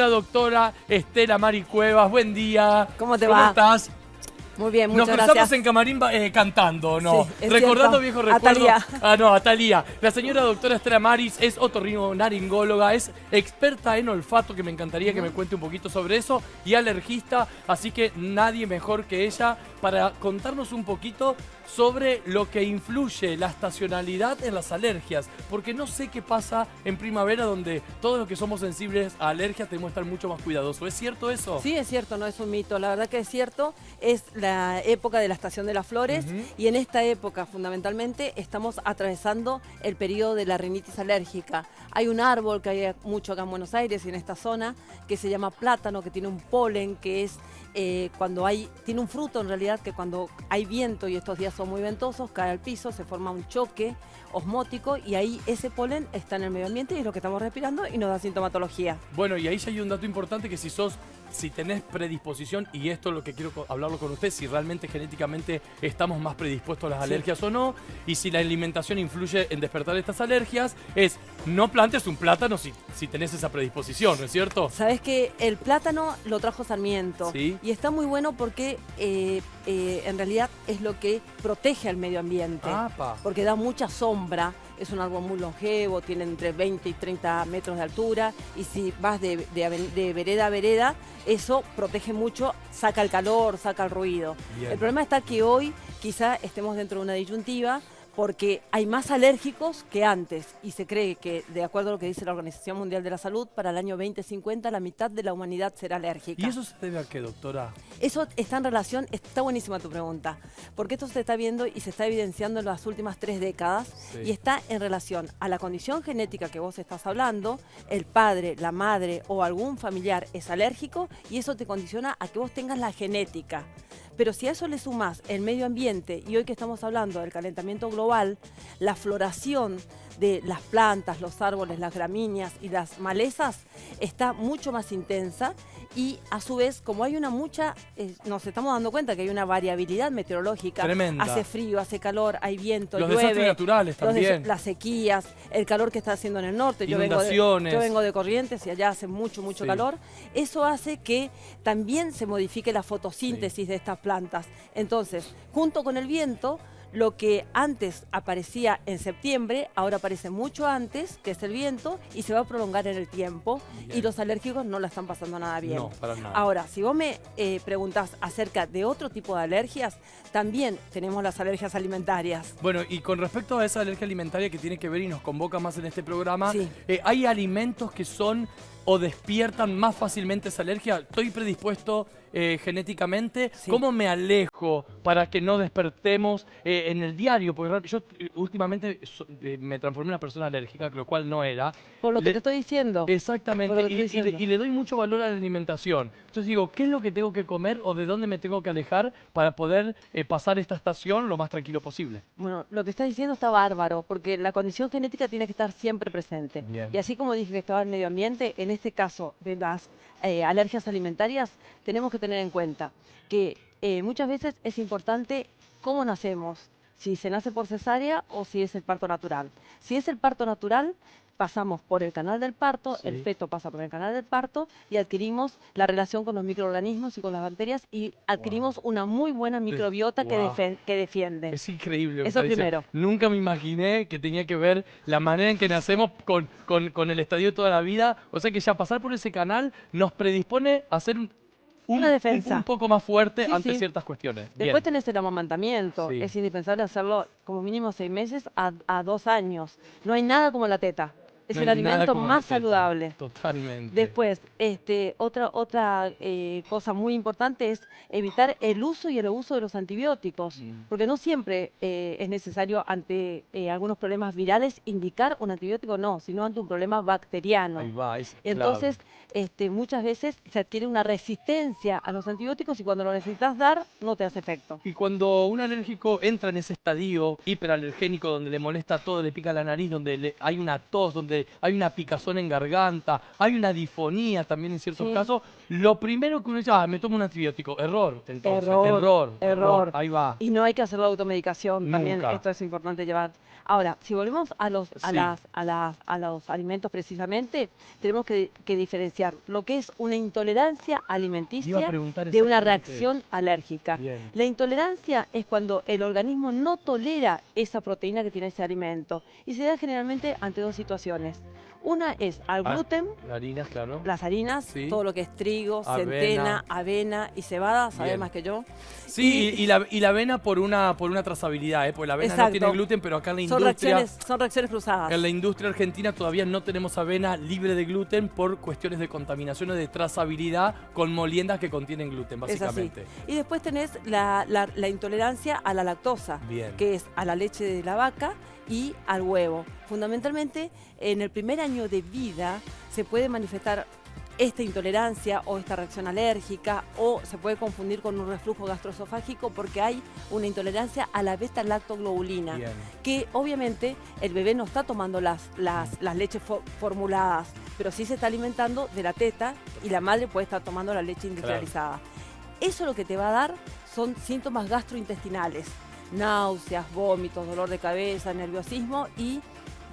La doctora Estela Mari Cuevas, buen día. ¿Cómo te va? ¿Cómo estás? Muy bien, muchas Nos gracias. cruzamos en camarín cantando, ¿no? Sí, es Recordando cierto. viejos recuerdos. Atalía. Ah, no, Atalía. La señora doctora Estela Maris es otorrinolaringóloga, es experta en olfato, que me encantaría que me cuente un poquito sobre eso, y alergista, así que nadie mejor que ella para contarnos un poquito sobre lo que influye la estacionalidad en las alergias, porque no sé qué pasa en primavera, donde todos los que somos sensibles a alergias tenemos que estar mucho más cuidadosos. ¿Es cierto eso? Sí, es cierto, no es un mito. La verdad que es cierto. Es la época de la estación de las flores y en esta época fundamentalmente estamos atravesando el periodo de la rinitis alérgica. Hay un árbol que hay mucho acá en Buenos Aires y en esta zona que se llama plátano, que tiene un polen que es tiene un fruto en realidad que cuando hay viento y estos días son muy ventosos, cae al piso, se forma un choque osmótico y ahí ese polen está en el medio ambiente y es lo que estamos respirando y nos da sintomatología. Bueno, y ahí ya hay un dato importante, que si tenés predisposición, y esto es lo que quiero hablarlo con usted, si realmente genéticamente estamos más predispuestos a las alergias o no, y si la alimentación influye en despertar estas alergias, es no plantes un plátano si tenés esa predisposición, ¿no es cierto? Sabes que el plátano lo trajo Sarmiento. Sí. Y está muy bueno porque en realidad es lo que protege al medio ambiente. ¡Apa! Porque da mucha sombra, es un árbol muy longevo, tiene entre 20 y 30 metros de altura y si vas de vereda a vereda, eso protege mucho, saca el calor, saca el ruido. Bien. El problema está que hoy quizá estemos dentro de una disyuntiva porque hay más alérgicos que antes y se cree que, de acuerdo a lo que dice la Organización Mundial de la Salud, para el año 2050 la mitad de la humanidad será alérgica. ¿Y eso se debe a qué, doctora? Eso está en relación, está buenísima tu pregunta, porque esto se está viendo y se está evidenciando en las últimas 3 décadas y está en relación a la condición genética que vos estás hablando, el padre, la madre o algún familiar es alérgico y eso te condiciona a que vos tengas la genética. Pero si a eso le sumás el medio ambiente y hoy que estamos hablando del calentamiento global, la floración de las plantas, los árboles, las gramíneas y las malezas está mucho más intensa y a su vez, como hay nos estamos dando cuenta que hay una variabilidad meteorológica. Tremenda. Hace frío, hace calor, hay viento, Los llueve. desastres naturales también. Las sequías, el calor que está haciendo en el norte. Inundaciones. Yo vengo de Corrientes y allá hace mucho calor. Eso hace que también se modifique la fotosíntesis de estas plantas. Entonces, junto con el viento, lo que antes aparecía en septiembre, ahora aparece mucho antes, que es el viento, y se va a prolongar en el tiempo. Bien. Y los alérgicos no la están pasando nada bien. No, para nada. Ahora, si vos me preguntás acerca de otro tipo de alergias, también tenemos las alergias alimentarias. Bueno, y con respecto a esa alergia alimentaria que tiene que ver y nos convoca más en este programa, sí. ¿Hay alimentos que son o despiertan más fácilmente esa alergia? ¿Estoy predispuesto genéticamente? Sí. ¿Cómo me alejo para que no despertemos en el diario? Porque yo últimamente me transformé en una persona alérgica, lo cual no era. Por lo que te estoy diciendo. Exactamente, y le doy mucho valor a la alimentación. Entonces digo, ¿qué es lo que tengo que comer o de dónde me tengo que alejar para poder pasar esta estación lo más tranquilo posible? Bueno, lo que estás diciendo está bárbaro, porque la condición genética tiene que estar siempre presente. Bien. Y así como dije que estaba el medio ambiente, en este caso de las alergias alimentarias, tenemos que tener en cuenta que muchas veces es importante cómo nacemos, si se nace por cesárea o si es el parto natural. Si es el parto natural, pasamos por el canal del parto, el feto pasa por el canal del parto y adquirimos la relación con los microorganismos y con las bacterias y adquirimos una muy buena microbiota que defiende. Es increíble. Eso primero. Nunca me imaginé que tenía que ver la manera en que nacemos con el estadio de toda la vida. O sea que ya pasar por ese canal nos predispone a hacer una defensa un poco más fuerte ante ciertas cuestiones. Después tenés el amamantamiento. Es indispensable hacerlo como mínimo 6 meses a 2 años. No hay nada como la teta. Es el alimento más saludable. Totalmente. Después, otra cosa muy importante es evitar el uso y el abuso de los antibióticos, porque no siempre es necesario ante algunos problemas virales indicar un antibiótico, no, sino ante un problema bacteriano. Ahí va, Entonces, muchas veces se adquiere una resistencia a los antibióticos y cuando lo necesitas dar, no te hace efecto. Y cuando un alérgico entra en ese estadio hiperalergénico donde le molesta todo, le pica la nariz, donde hay una tos, donde fiebre, hay una picazón en garganta, hay una difonía también en ciertos Sí. casos, lo primero que uno dice, me tomo un antibiótico. Error, entonces. Error. Error. Ahí va. Y no hay que hacer la automedicación, también Nunca. esto es importante llevar. Ahora, si volvemos a los, Sí. a los alimentos precisamente, tenemos que diferenciar lo que es una intolerancia Iba a alimenticia preguntar de una exactamente reacción alérgica. Bien. La intolerancia es cuando el organismo no tolera esa proteína que tiene ese alimento y se da generalmente ante dos situaciones. Una es al gluten, Harinas, claro. las harinas, Sí. todo lo que es trigo, Avena. centena, avena y cebada, sabes Bien. más que yo. Sí, y la avena por una trazabilidad, porque la avena no Exacto. tiene gluten, pero acá en la Son industria... reacciones cruzadas. En la industria argentina todavía no tenemos avena libre de gluten por cuestiones de contaminación o de trazabilidad con moliendas que contienen gluten, Es así. básicamente. Y después tenés la intolerancia a la lactosa, Bien. que es a la leche de la vaca y al huevo. Fundamentalmente, en el primer año de vida se puede manifestar esta intolerancia o esta reacción alérgica, o se puede confundir con un reflujo gastroesofágico porque hay una intolerancia a la beta-lactoglobulina, Bien. que obviamente el bebé no está tomando las leches formuladas, pero sí se está alimentando de la teta y la madre puede estar tomando la leche industrializada. Eso lo que te va a dar son síntomas gastrointestinales, náuseas, vómitos, dolor de cabeza, nerviosismo y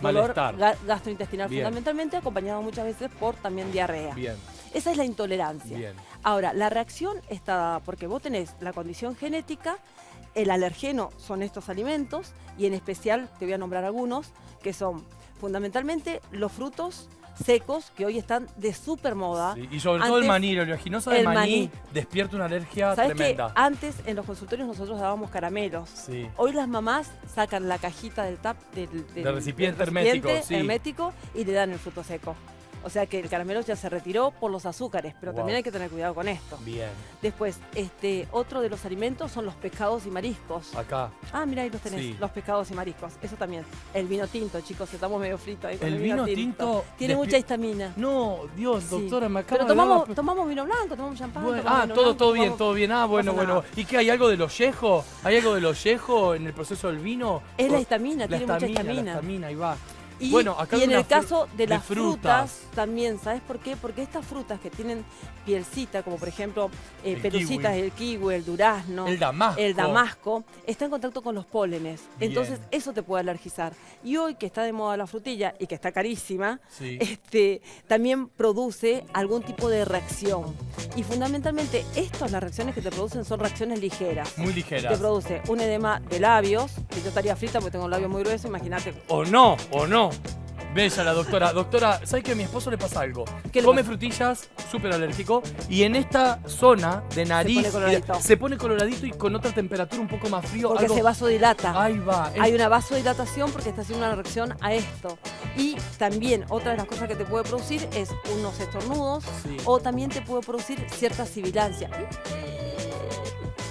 dolor Malestar. gastrointestinal, Bien. fundamentalmente acompañado muchas veces por también diarrea. Bien. Esa es la intolerancia. Bien. Ahora, la reacción está dada porque vos tenés la condición genética, el alergeno son estos alimentos, y en especial te voy a nombrar algunos, que son fundamentalmente los frutos secos, que hoy están de súper moda. Sí, y sobre todo el maní, la oleaginosa de el maní maní. despierta una alergia ¿Sabes que tremenda. antes en los consultorios nosotros dábamos caramelos? Sí. Hoy las mamás sacan la cajita del recipiente hermético, sí. hermético y le dan el fruto seco. O sea que el caramelo ya se retiró por los azúcares, pero Wow. también hay que tener cuidado con esto. Bien. Después, otro de los alimentos son los pescados y mariscos. Acá. Ah, mira, ahí los tenés, Sí. los pescados y mariscos. Eso también. El vino tinto, chicos, estamos medio fritos ahí con El vino tinto tiene mucha histamina. No, Dios, Sí. doctora, me acaba Pero de dar la- tomamos vino blanco, tomamos champán. Bueno, tomamos vino todo blanco, bien, tomamos- todo bien. Bueno, pasa bueno. nada. ¿Y qué hay algo de los yejos? ¿Hay algo de los yejos en el proceso del vino? Es la O- histamina, tiene mucha La histamina. histamina, ahí va. Y, Bueno, acá y hay en una el caso de las frutas. frutas también, ¿sabes por qué? Porque estas frutas que tienen pielcita, como por ejemplo El pelucitas, kiwi. el kiwi, el durazno, El damasco. está en contacto con los pólenes. Bien. Entonces eso te puede alergizar. Y hoy que está de moda la frutilla y que está carísima, Sí. también produce algún tipo de reacción. Y fundamentalmente las reacciones que te producen son reacciones ligeras. Muy Te ligeras. produce un edema de labios, que yo estaría frita porque tengo un labio muy grueso, imagínate. O no. Bella la doctora. Doctora, ¿sabes que a mi esposo le pasa algo? ¿Qué le Come pasa? frutillas, súper alérgico, y en esta zona de nariz pone coloradito. se pone coloradito y con otra temperatura un poco más frío. Porque algo- se vasodilata. Ahí va. Hay una vasodilatación porque está haciendo una reacción a esto. Y también otra de las cosas que te puede producir es unos estornudos, Sí. o también te puede producir cierta sibilancia.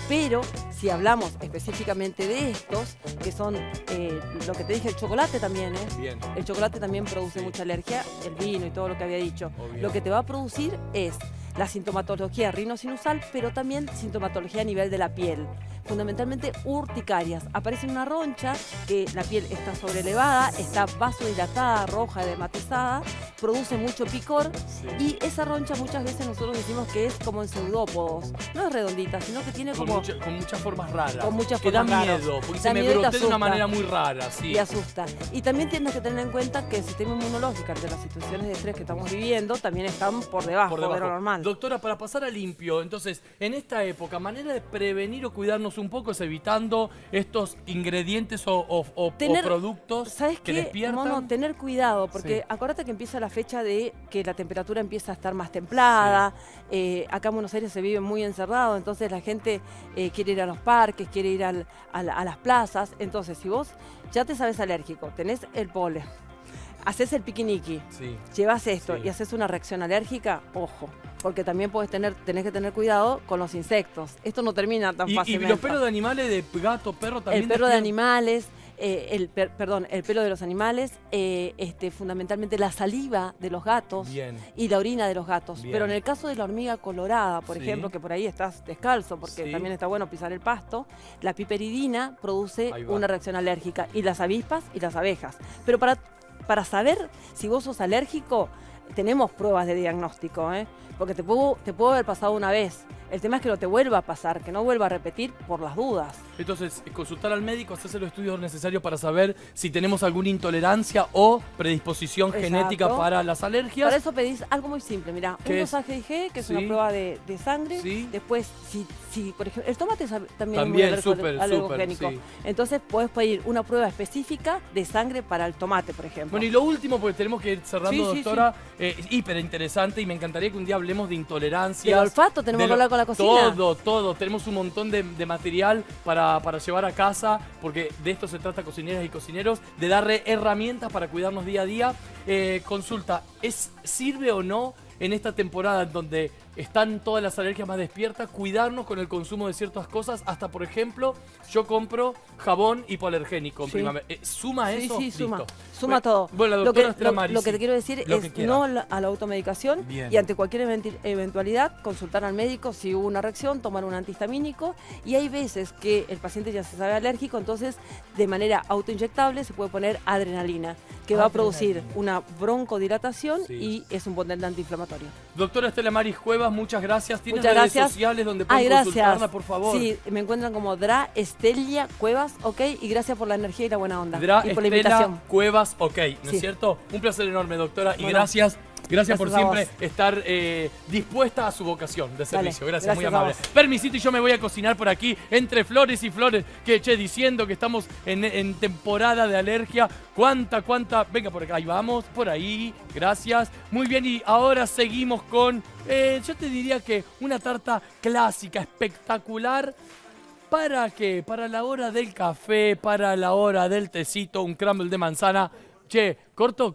Pero si hablamos específicamente de estos, que son lo que te dije, el chocolate también, Bien. el chocolate también produce Sí. mucha alergia, el vino y todo lo que había dicho. Obvio. Lo que te va a producir es la sintomatología rinosinusal, pero también sintomatología a nivel de la piel. Fundamentalmente urticarias. Aparece una roncha, que la piel está sobrelevada, está vasodilatada, roja, edematizada, produce mucho picor, Sí. y esa roncha muchas veces nosotros decimos que es como en pseudópodos. No es redondita, sino que tiene Con, como... con muchas formas raras. Con muchas que da formas raras. miedo, porque Da se me miedo y te brotea de una asusta. manera muy rara, sí. Y asusta. Y también tienes que tener en cuenta que el sistema inmunológico ante las situaciones de estrés que estamos viviendo también están por debajo, de lo normal. Doctora, para pasar a limpio, entonces, en esta época, manera de prevenir o cuidarnos un poco es evitando estos ingredientes o productos ¿Sabes que qué? despiertan. Mono, tener cuidado, porque Sí. acuérdate que empieza la fecha de que la temperatura empieza a estar más templada. Acá en Buenos Aires se vive muy encerrado, entonces la gente quiere ir a los parques, quiere ir a las plazas. Entonces, si vos ya te sabes alérgico, tenés el polen, haces el piquiniqui, Sí. llevas esto Sí. y haces una reacción alérgica, ojo, porque también tenés que tener cuidado con los insectos. Esto no termina tan Y fácilmente. los pelos de animales, de gato, perro también. El perro de despiertan. animales, el pelo de los animales, fundamentalmente la saliva de los gatos Bien. y la orina de los gatos. Bien. Pero en el caso de la hormiga colorada, por Sí. ejemplo, que por ahí estás descalzo, porque Sí. también está bueno pisar el pasto, la piperidina produce Ahí va. una reacción alérgica, y las avispas y las abejas. Pero para para saber si vos sos alérgico, tenemos pruebas de diagnóstico, porque te pudo haber pasado una vez. El tema es que no te vuelva a pasar, que no vuelva a repetir por las dudas. Entonces, consultar al médico, hacerse los estudios necesarios para saber si tenemos alguna intolerancia o predisposición genética para las alergias. Para eso pedís algo muy simple, mirá, un dosaje IG, que es una prueba de sangre. Después, si por ejemplo, el tomate también es muy alergogénico. Entonces, podés pedir una prueba específica de sangre para el tomate, por ejemplo. Bueno, y lo último, porque tenemos que ir cerrando, doctora, hiper interesante, y me encantaría que un día hablemos de intolerancias. El olfato, tenemos que hablar con la cocina. Todo. Tenemos un montón de material para llevar a casa, porque de esto se trata, cocineras y cocineros, de darle herramientas para cuidarnos día a día. Consulta, ¿sirve o no en esta temporada en donde están todas las alergias más despiertas, cuidarnos con el consumo de ciertas cosas? Hasta, por ejemplo, yo compro jabón hipoalergénico en primavera. ¿Suma eso? Sí, suma todo. Bueno, la doctora Estela Maris, lo que te quiero decir es no a la automedicación. Y ante cualquier eventualidad, consultar al médico si hubo una reacción, tomar un antihistamínico. Y hay veces que el paciente ya se sabe alérgico, entonces de manera autoinyectable se puede poner adrenalina, que va a producir una broncodilatación y es un potente antiinflamatorio. Doctora Estela Maris Cuevas, muchas gracias. ¿Tienes redes sociales donde pueden consultarla, por favor? Sí, me encuentran como Dra Estelia Cuevas, y gracias por la energía y la buena onda. Dra y por Estela la invitación. Cuevas, ¿no es cierto? Un placer enorme, doctora, y gracias por siempre estar dispuesta a su vocación de servicio. Gracias, muy amable. Permisito, y yo me voy a cocinar por aquí, entre flores y flores, diciendo que estamos en temporada de alergia. ¿Cuánta? Venga, por acá, ahí vamos, por ahí, gracias. Muy bien, y ahora seguimos con, yo te diría que una tarta clásica, espectacular. ¿Para qué? Para la hora del café, para la hora del tecito, un crumble de manzana. Che, corto.